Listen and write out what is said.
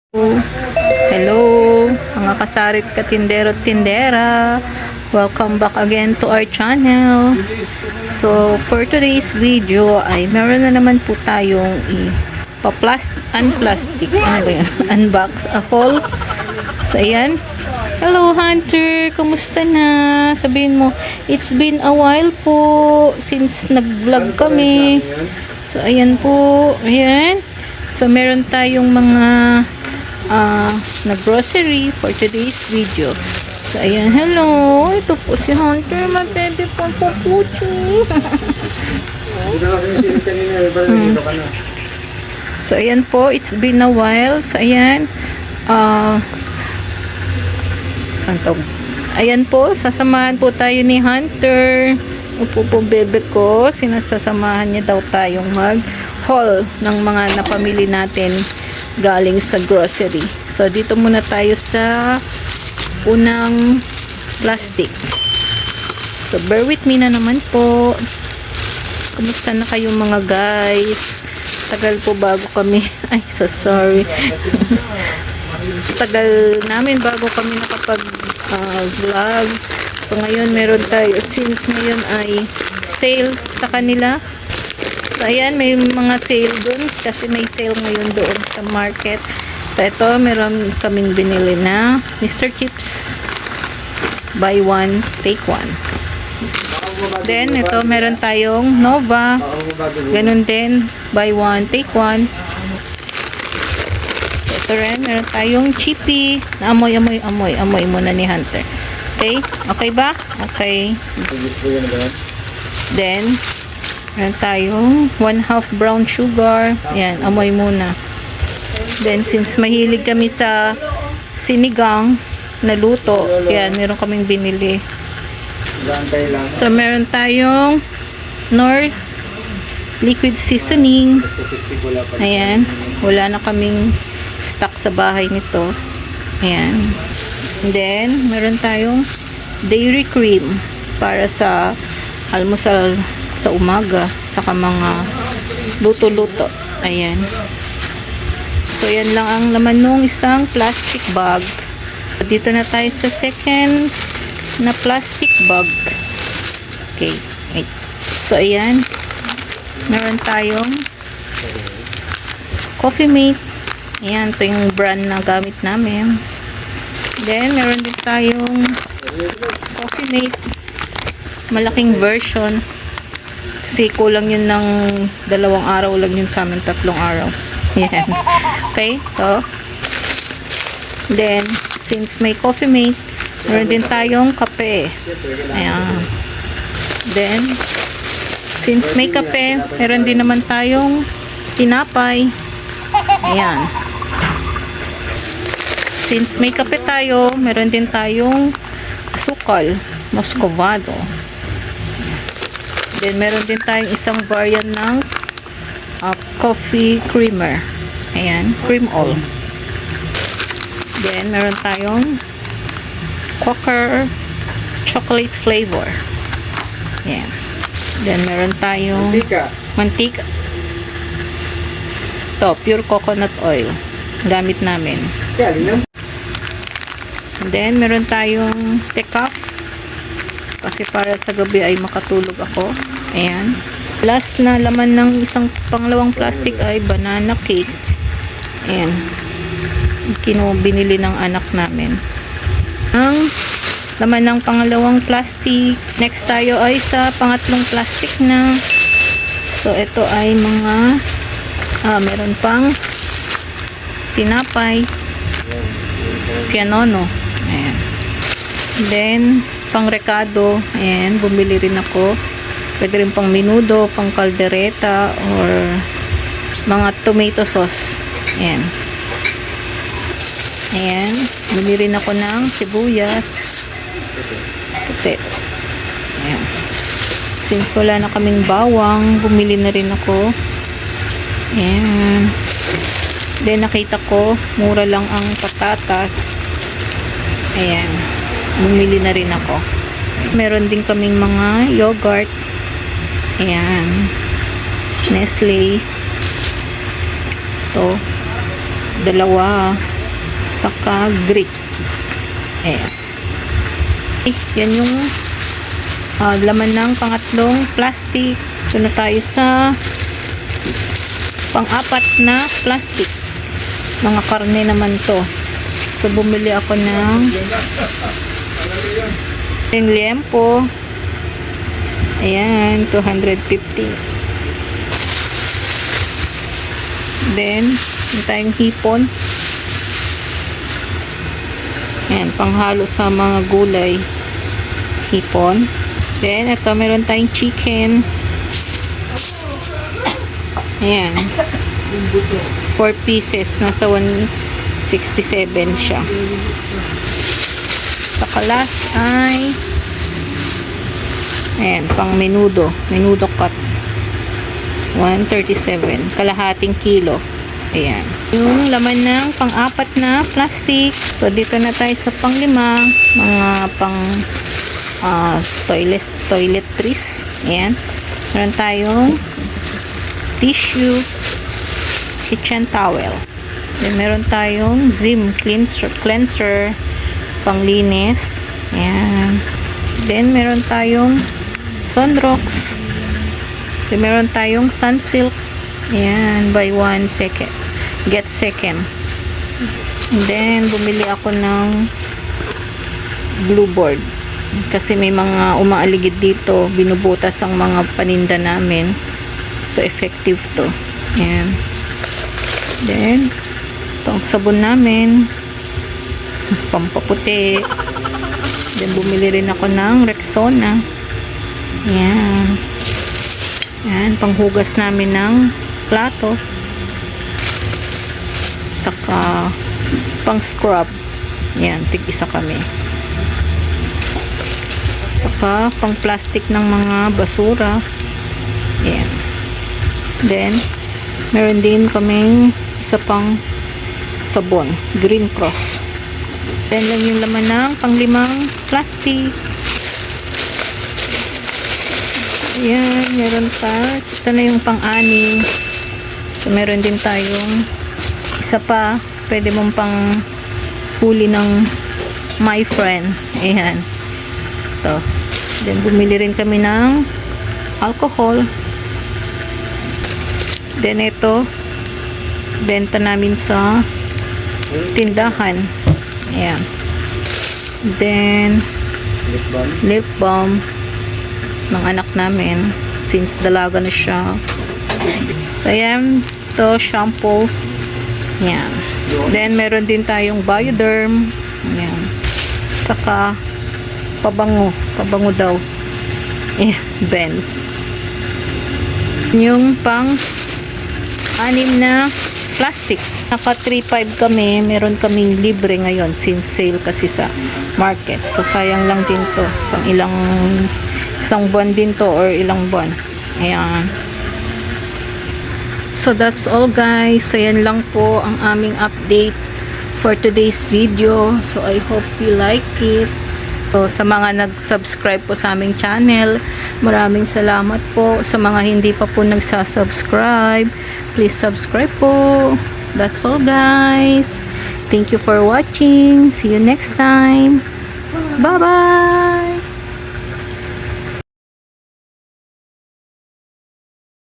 Hello, mga kasarit katindero at tindera. Welcome back again to our channel. So, for today's video ay meron na naman po tayong unplastic. Ano ba yan? Unbox a haul. So, ayan. Hello, Hunter. Kumusta na? Sabihin mo, it's been a while po since nag-vlog kami. So, ayan po. Ayan. So, meron tayong mga na grocery for today's video. So, ayan, hello. Ito po si Hunter, my baby po po puchi. So, ayan po, it's been a while. So, ayan, ayan po, sasamahan po tayo ni Hunter. Upo po, bebe ko. Sinasasamahan niya daw tayong mag-haul ng mga napamili natin galing sa grocery. So, dito muna tayo sa unang plastic. So, bear with me na naman po. Kumusta na kayo mga guys? Tagal po bago kami. Ay, so sorry. Tagal namin bago kami nakapag-vlog. So, ngayon meron tayo. Since ngayon ay sale sa kanila. So, ayan, may mga sale dun kasi may sale ngayon doon sa market. So, ito, meron kaming binili na Mr. Chips buy one, take one. Then, ito, meron tayong Nova. Ganun din, buy one, take one. So, ito rin, meron tayong Chippy. Amoy muna ni Hunter. Okay? Okay ba? Okay. Then, meron tayong 1/2 brown sugar. Ayan, amoy muna. Then, since mahilig kami sa sinigang na luto, ayan, meron kaming binili. So, meron tayong Knorr liquid seasoning. Ayan, wala na kaming stock sa bahay nito. Ayan. And then, meron tayong dairy cream para sa almusal sa umaga, saka mga luto-luto. Ayan. So, yan lang ang laman nung isang plastic bag. Dito na tayo sa second na plastic bag. Okay. Wait. So, ayan. Meron tayong Coffee Mate. Ayan. Ito yung brand na gamit namin. Then, meron din tayong Coffee Mate. Malaking version. Kasi kulang yun ng 2 araw lang yun sa amin, 3 araw. Yan. Okay, so then, since may Coffee Mate, meron din tayong kape. Ayan. Then, since may kape, meron din naman tayong tinapay. Ayan. Since may kape tayo, meron din tayong asukal, muscovado. Then, meron din tayong isang variant ng coffee creamer. Ayan, cream all. Then, meron tayong Quaker chocolate flavor. Ayan. Then, meron tayong mantika. Ito, pure coconut oil. Gamit namin. And then, meron tayong decaf. Kasi para sa gabi ay makatulog ako. Ayan. Last na laman ng isang pangalawang plastic ay banana cake. Ayan. Binili ng anak namin. Ang laman ng pangalawang plastic. Next tayo ay sa pangatlong plastic na. So, ito ay mga meron pang tinapay. Pianono. Ayan. Then, pang recado, ayan, bumili rin ako. Pwede rin pang menudo, pang caldereta, or mga tomato sauce. Ayan. Ayan. Bumili rin ako ng sibuyas. Puti. Ayan. Since wala na kaming bawang, bumili na rin ako. Ayan. Then, nakita ko, mura lang ang patatas. Ayan. Bumili na rin ako. Meron din kaming mga yogurt. Ayan. Nestle. Ito. 2. saka grit. Ayan. Yan yung laman ng pangatlong plastic. Ito na tayo sa pang-apat na plastic. Mga karne naman to. So, bumili ako ng liempo. Ayan, 250. Then, yung tayong hipon. Ayan, panghalo sa mga gulay. Hipon. Then, ito, meron tayong chicken. Ayan. 4 pieces. Nasa 167 siya. Sa kalas ay ayan, pang menudo. Menudo cut. 137. Kalahating kilo. Ayan. Yung laman ng pang-apat na plastic. So, dito na tayo sa pang-lima. Mga pang toiletries. Ayan. Meron tayong tissue, kitchen towel. Then, meron tayong Zim cleanser, panglinis. Ayan. Then, meron tayong Sunrox. Then, meron tayong Sunsilk. Ayan, buy one second. Get second. And then, bumili ako ng glue board. Kasi may mga umaaligid dito. Binubutas ang mga paninda namin. So, effective to. Ayan. Then, itong sabon namin. Pampaputi. Then, bumili rin ako ng Rexona. Ayan. Ayan, panghugas namin ng plato. Saka, pang scrub. Ayan, tig-isa kami. Saka, pang plastic ng mga basura. Ayan. Then, meron din kaming isa pang sabon. Green Cross. Then, lang yung laman ng pang-limang plastic. Ayan, meron pa. Ito na yung pang-anim. So, meron din tayong isa pa. Pwede mong pang huli ng my friend. Ayan. Ito. Then, bumili rin kami ng alcohol. Then, ito. Benta namin sa tindahan. Ayan. Then, lip balm ng anak namin. Since dalaga na siya. So, ayan. Ito, shampoo. Ayan. Then, meron din tayong Bioderm. Ayan. Saka, pabango. Pabango daw. Benz. Yung pang 6 na plastic. Naka 3.5 kami. Meron kaming libre ngayon since sale kasi sa market. So, sayang lang din to. Pang isang buwan din to or ilang buwan. Ayan. So, that's all guys. So, yan lang po ang aming update for today's video. So, I hope you like it. So, sa mga nag-subscribe po sa aming channel, maraming salamat po. Sa mga hindi pa po nagsasubscribe, please subscribe po. That's all guys. Thank you for watching. See you next time. Bye-bye!